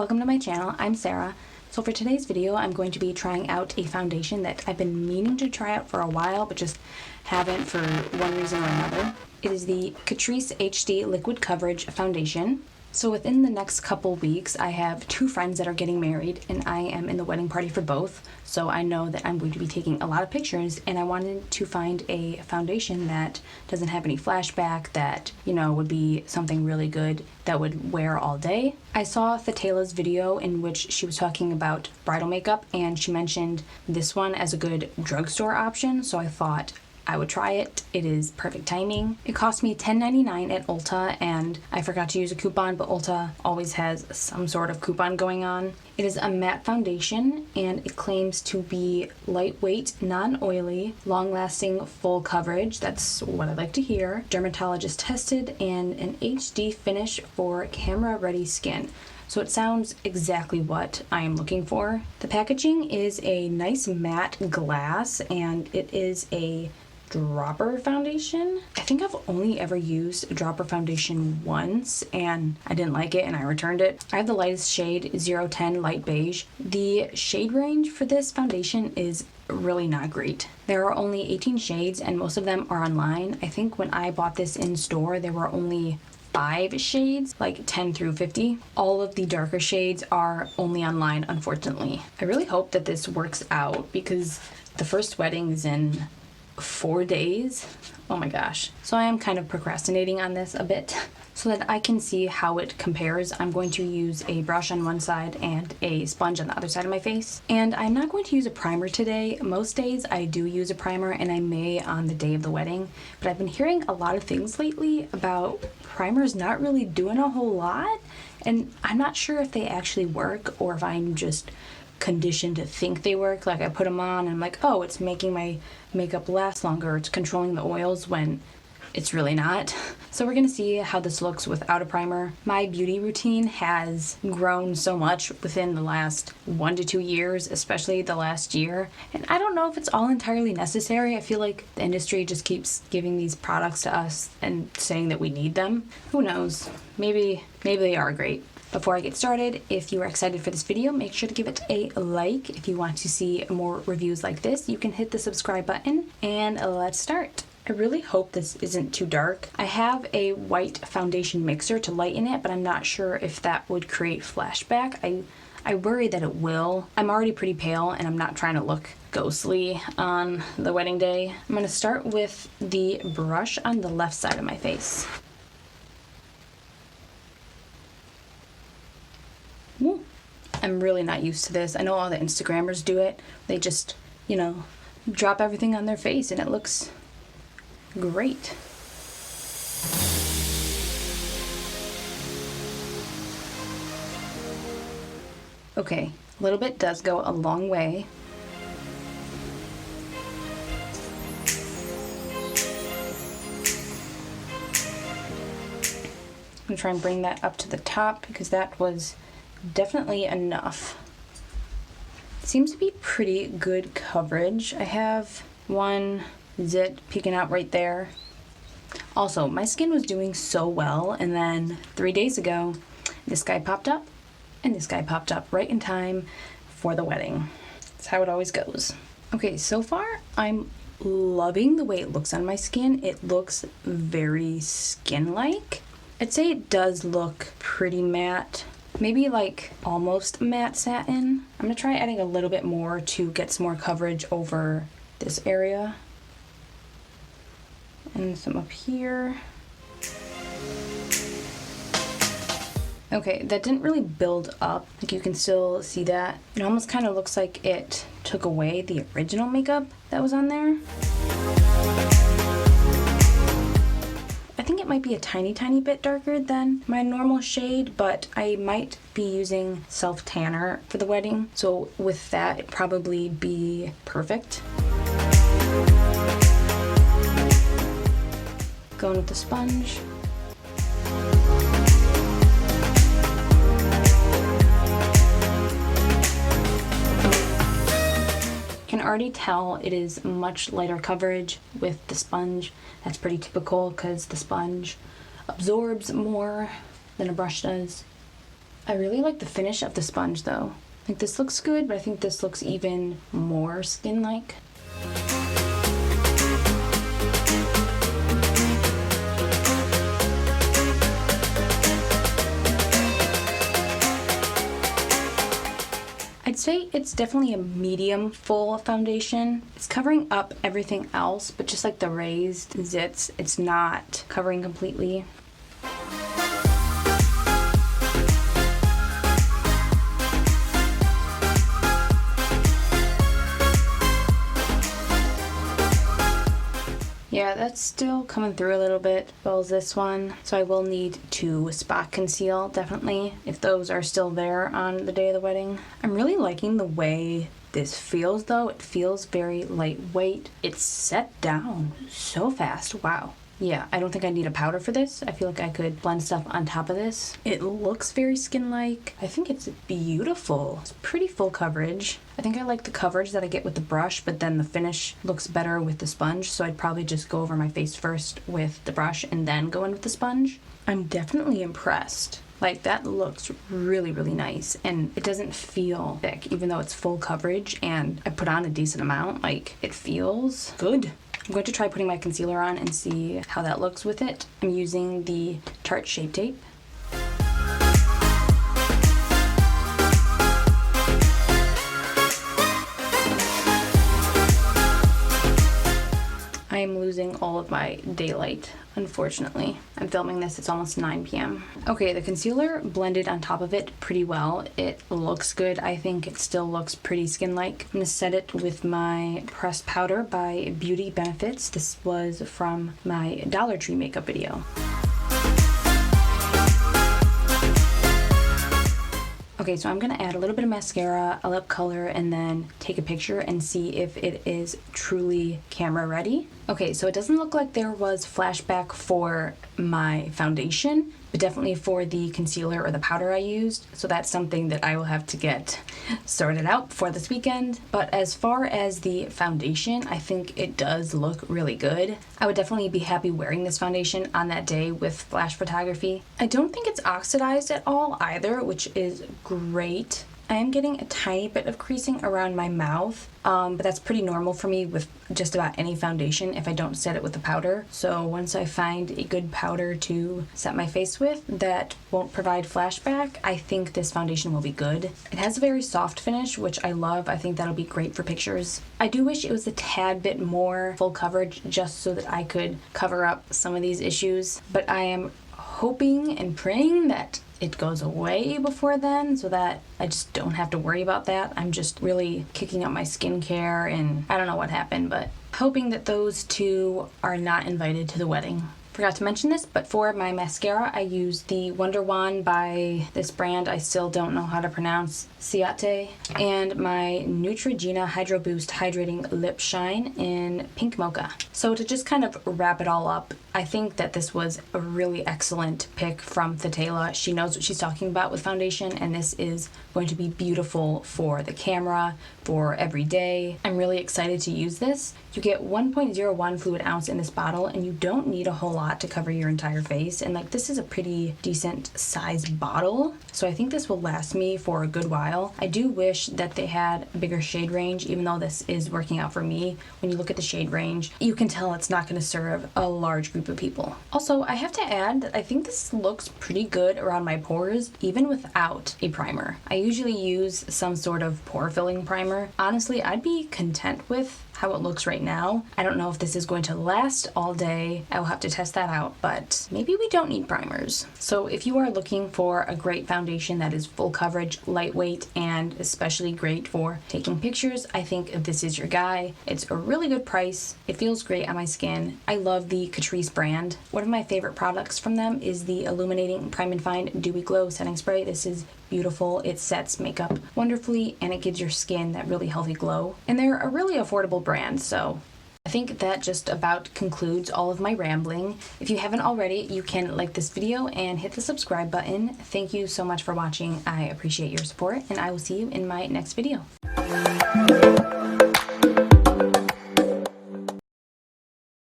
Welcome to my channel. I'm Sarah. So for today's video, I'm going to be trying out a foundation that I've been meaning to try out for a while, but just haven't for one reason or another. It is the Catrice HD Liquid Coverage Foundation. So within the next couple weeks, I have two friends that are getting married, and I am in the wedding party for both. So I know that I'm going to be taking a lot of pictures, and I wanted to find a foundation that doesn't have any flashback, that, you know, would be something really good that would wear all day. I saw Ciate's video in which she was talking about bridal makeup, and she mentioned this one as a good drugstore option, so I thought I would try it. It is perfect timing. It cost me $10.99 at Ulta, and I forgot to use a coupon, but Ulta always has some sort of coupon going on. It is a matte foundation, and it claims to be lightweight, non-oily, long-lasting, full coverage. That's what I like to hear. Dermatologist tested, and an HD finish for camera-ready skin. So it sounds exactly what I am looking for. The packaging is a nice matte glass, and it is a dropper foundation. I think I've only ever used a dropper foundation once, and I didn't like it and I returned it. I have the lightest shade, 010 Light Beige. The shade range for this foundation is really not great. There are only 18 shades, and most of them are online. I think when I bought this in store, there were only 5 shades, like 10 through 50. All of the darker shades are only online, unfortunately. I really hope that this works out because the first wedding is in 4 days. Oh my gosh. So I am kind of procrastinating on this a bit. So that I can see how it compares, I'm going to use a brush on one side and a sponge on the other side of my face. And I'm not going to use a primer today. Most days I do use a primer, and I may on the day of the wedding. But I've been hearing a lot of things lately about primers not really doing a whole lot. And I'm not sure if they actually work or if I'm just conditioned to think they work. Like I put them on and I'm like, oh, it's making my makeup last longer. It's controlling the oils when it's really not. So we're gonna see how this looks without a primer. My beauty routine has grown so much within the last 1 to 2 years, especially the last year. And I don't know if it's all entirely necessary. I feel like the industry just keeps giving these products to us and saying that we need them. Who knows? Maybe they are great. Before I get started, if you are excited for this video, make sure to give it a like. If you want to see more reviews like this, you can hit the subscribe button, and let's start. I really hope this isn't too dark. I have a white foundation mixer to lighten it, but I'm not sure if that would create flashback. I worry that it will. I'm already pretty pale, and I'm not trying to look ghostly on the wedding day. I'm gonna start with the brush on the left side of my face. Ooh. I'm really not used to this. I know all the Instagrammers do it. They just, you know, drop everything on their face and it looks great. Okay, a little bit does go a long way. I'm gonna try and bring that up to the top because that was definitely enough. Seems to be pretty good coverage. I have one zit peeking out right there. Also, my skin was doing so well, and then 3 days ago, this guy popped up, and this guy popped up right in time for the wedding. That's how it always goes. Okay, so far, I'm loving the way it looks on my skin. It looks very skin-like. I'd say it does look pretty matte. Maybe like almost matte satin. I'm gonna try adding a little bit more to get some more coverage over this area. And some up here. Okay, that didn't really build up. Like you can still see that. It almost kind of looks like it took away the original makeup that was on there. I think it might be a tiny bit darker than my normal shade, but I might be using self-tanner for the wedding. So with that, it'd probably be perfect. Going with the sponge. You can already tell it is much lighter coverage with the sponge. That's pretty typical because the sponge absorbs more than a brush does. I really like the finish of the sponge though. I think this looks good, but I think this looks even more skin-like. I'd say it's definitely a medium full foundation. It's covering up everything else, but just like the raised zits, it's not covering completely. Yeah, that's still coming through a little bit, as well as this one. So I will need to spot conceal, definitely, if those are still there on the day of the wedding. I'm really liking the way this feels though. It feels very lightweight. It's set down so fast, wow. Yeah, I don't think I need a powder for this. I feel like I could blend stuff on top of this. It looks very skin-like. I think it's beautiful. It's pretty full coverage. I think I like the coverage that I get with the brush, but then the finish looks better with the sponge, so I'd probably just go over my face first with the brush and then go in with the sponge. I'm definitely impressed. Like, that looks really, really nice, and it doesn't feel thick, even though it's full coverage, and I put on a decent amount. Like, it feels good. I'm going to try putting my concealer on and see how that looks with it. I'm using the Tarte Shape Tape. I am losing all of my daylight, unfortunately. I'm filming this, it's almost 9 p.m. Okay, the concealer blended on top of it pretty well. It looks good. I think it still looks pretty skin-like. I'm gonna set it with my pressed powder by Beauty Benefits. This was from my Dollar Tree makeup video. Okay, so I'm gonna add a little bit of mascara, a lip color, and then take a picture and see if it is truly camera ready. Okay, so it doesn't look like there was flashback for my foundation, but definitely for the concealer or the powder I used. So that's something that I will have to get sorted out before this weekend. But as far as the foundation, I think it does look really good. I would definitely be happy wearing this foundation on that day with flash photography. I don't think it's oxidized at all either, which is great. I am getting a tiny bit of creasing around my mouth, but that's pretty normal for me with just about any foundation if I don't set it with the powder. So once I find a good powder to set my face with that won't provide flashback, I think this foundation will be good. It has a very soft finish, which I love. I think that'll be great for pictures. I do wish it was a tad bit more full coverage just so that I could cover up some of these issues, but I am hoping and praying that it goes away before then so that I just don't have to worry about that. I'm just really kicking up my skincare, and I don't know what happened, but hoping that those two are not invited to the wedding. Forgot to mention this, but for my mascara, I use the Wonder Wand by this brand I still don't know how to pronounce, Ciate, and my Neutrogena Hydro Boost Hydrating Lip Shine in Pink Mocha. So to just kind of wrap it all up, I think that this was a really excellent pick from Ciate. She knows what she's talking about with foundation, and this is going to be beautiful for the camera, for every day. I'm really excited to use this. You get 1.01 fluid ounce in this bottle, and you don't need a whole lot to cover your entire face. And like, this is a pretty decent size bottle, so I think this will last me for a good while. I do wish that they had a bigger shade range, even though this is working out for me. When you look at the shade range, you can tell it's not going to serve a large group of people. Also, I have to add that I think this looks pretty good around my pores, even without a primer. I usually use some sort of pore filling primer. Honestly, I'd be content with how it looks right now. I don't know if this is going to last all day. I will have to test that out, but maybe we don't need primers. So if you are looking for a great foundation that is full coverage, lightweight, and especially great for taking pictures, I think this is your guy. It's a really good price. It feels great on my skin. I love the Catrice brand. One of my favorite products from them is the Illuminating Prime and Find Dewy Glow Setting Spray. This is beautiful. It sets makeup wonderfully, and it gives your skin that really healthy glow. And they're a really affordable brand, so I think that just about concludes all of my rambling. If you haven't already, you can like this video and hit the subscribe button. Thank you so much for watching. I appreciate your support, and I will see you in my next video.